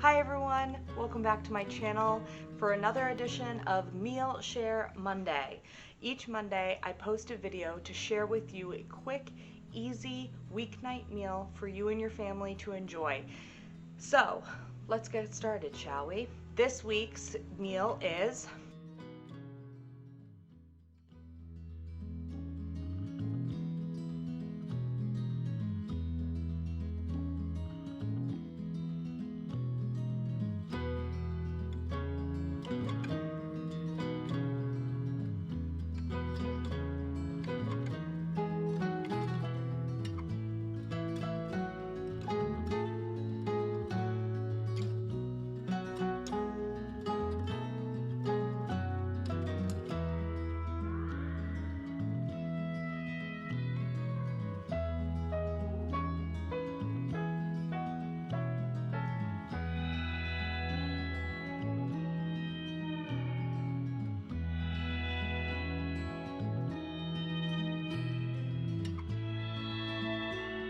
Hi everyone, welcome back to my channel for another edition of Meal Share Monday. Each Monday I post a video to share with you a quick, easy weeknight meal for you and your family to enjoy. So let's get started, shall we? This week's meal is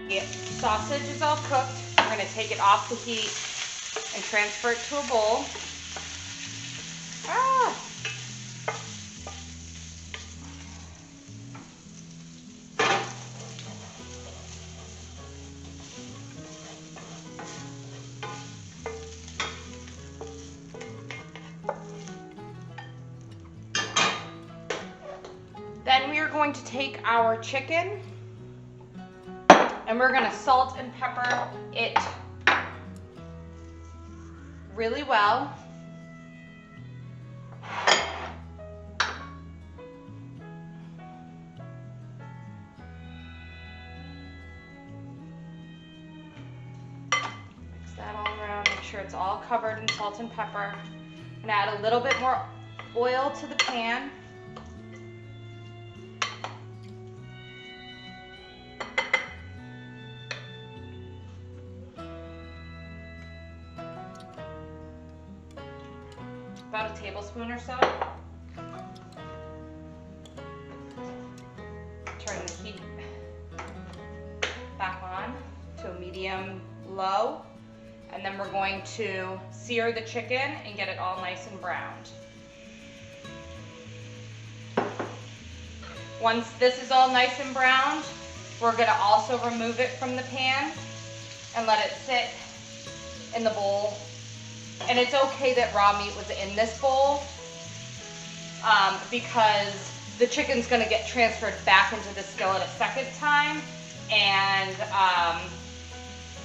the sausage is all cooked. We're going to take it off the heat and transfer it to a bowl. Then we are going to take our chicken and we're gonna salt and pepper it really well. Mix that all around, make sure it's all covered in salt and pepper. And add a little bit more oil to the pan. About a tablespoon or so. Turn the heat back on to a medium low, and then we're going to sear the chicken and get it all nice and browned. Once this is all nice and browned, we're going to also remove it from the pan and let it sit in the bowl. And it's okay that raw meat was in this bowl because the chicken's going to get transferred back into the skillet a second time and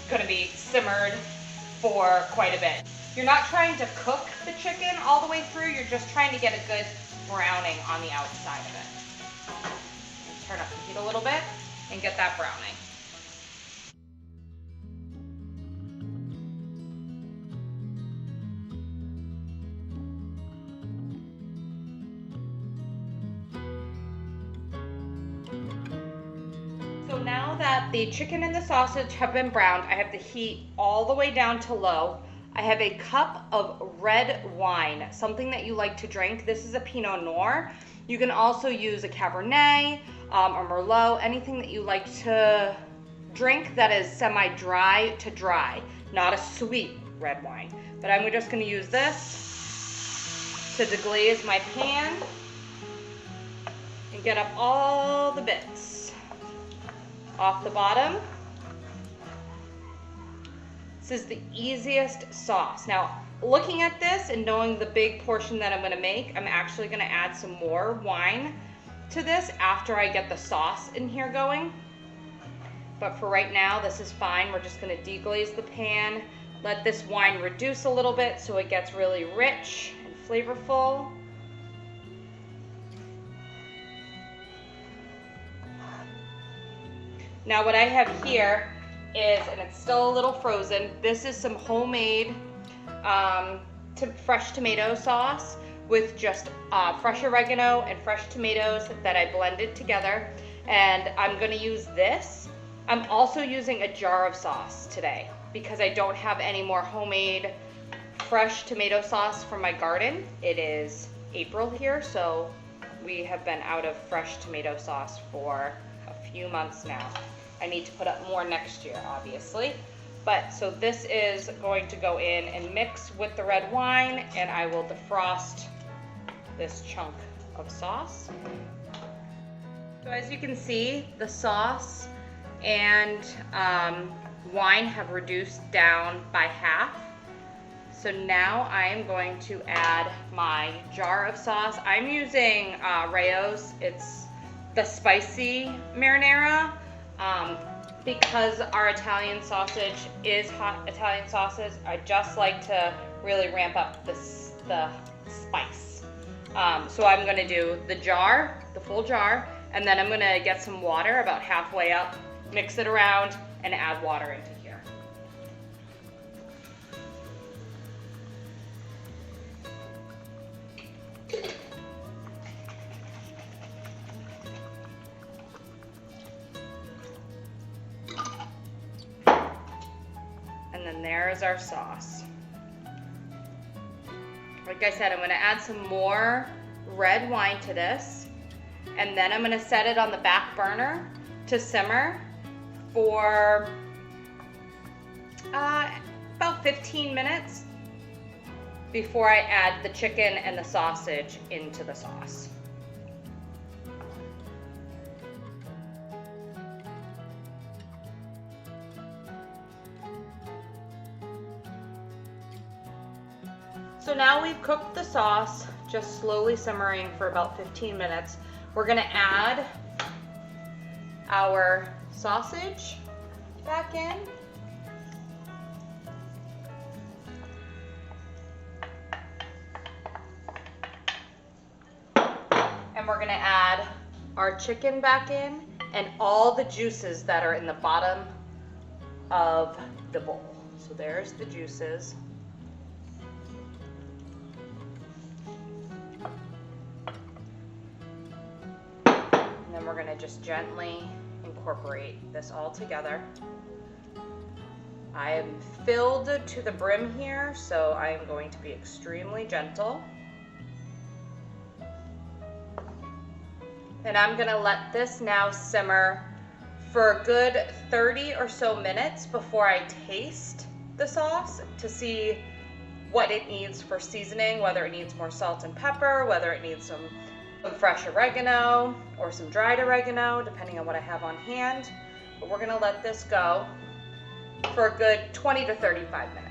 going to be simmered for quite a bit. You're not trying to cook the chicken all the way through, you're just trying to get a good browning on the outside of it. Turn up the heat a little bit and get that browning. So now that the chicken and the sausage have been browned, I have the heat all the way down to low. I have a cup of red wine, something that you like to drink. This is a Pinot Noir. You can also use a Cabernet, a Merlot, anything that you like to drink that is semi-dry to dry, not a sweet red wine. But I'm just going to use this to deglaze my pan and get up all the bits off the bottom. This is the easiest sauce. Now, looking at this and knowing the big portion that I'm going to make, I'm actually going to add some more wine to this after I get the sauce in here going. But for right now, this is fine. We're just going to deglaze the pan, let this wine reduce a little bit so it gets really rich and flavorful. Now what I have here is, and it's still a little frozen, this is some homemade fresh tomato sauce with just fresh oregano and fresh tomatoes that I blended together. And I'm gonna use this. I'm also using a jar of sauce today because I don't have any more homemade fresh tomato sauce from my garden. It is April here, so we have been out of fresh tomato sauce for a few months now. I need to put up more next year, obviously. But so this is going to go in and mix with the red wine, and I will defrost this chunk of sauce. So as you can see, the sauce and wine have reduced down by half. So now I am going to add my jar of sauce. I'm using Rayo's. It's the spicy marinara. Because our Italian sausage is hot Italian sausage, I just like to really ramp up the spice. So I'm gonna do the jar, the full jar, and then I'm gonna get some water about halfway up, mix it around, and add water into here. And then there's our sauce. Like I said, I'm gonna add some more red wine to this, and then I'm gonna set it on the back burner to simmer for about 15 minutes before I add the chicken and the sausage into the sauce. So now we've cooked the sauce, just slowly simmering for about 15 minutes. We're gonna add our sausage back in. And we're gonna add our chicken back in and all the juices that are in the bottom of the bowl. So there's the juices. And then we're gonna just gently incorporate this all together. I am filled to the brim here, so I am going to be extremely gentle. And I'm gonna let this now simmer for a good 30 or so minutes before I taste the sauce to see what it needs for seasoning, whether it needs more salt and pepper, whether it needs some fresh oregano or some dried oregano, depending on what I have on hand. But we're gonna let this go for a good 20 to 35 minutes.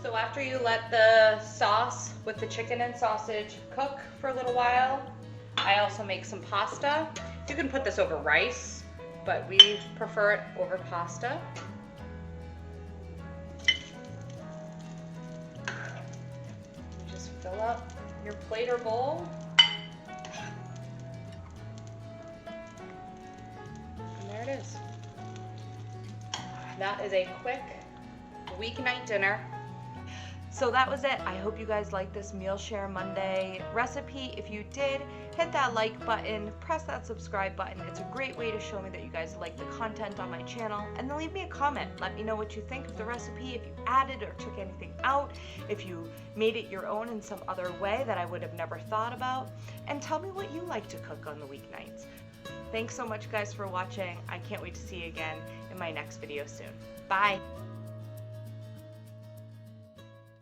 So after you let the sauce with the chicken and sausage cook for a little while, I also make some pasta. You can put this over rice, but we prefer it over pasta. Just fill up your plate or bowl. And there it is. That is a quick weeknight dinner. So that was it. I hope you guys liked this Meal Share Monday recipe. If you did, hit that like button, press that subscribe button. It's a great way to show me that you guys like the content on my channel. And then leave me a comment. Let me know what you think of the recipe, if you added or took anything out, if you made it your own in some other way that I would have never thought about. And tell me what you like to cook on the weeknights. Thanks so much guys for watching. I can't wait to see you again in my next video soon. Bye.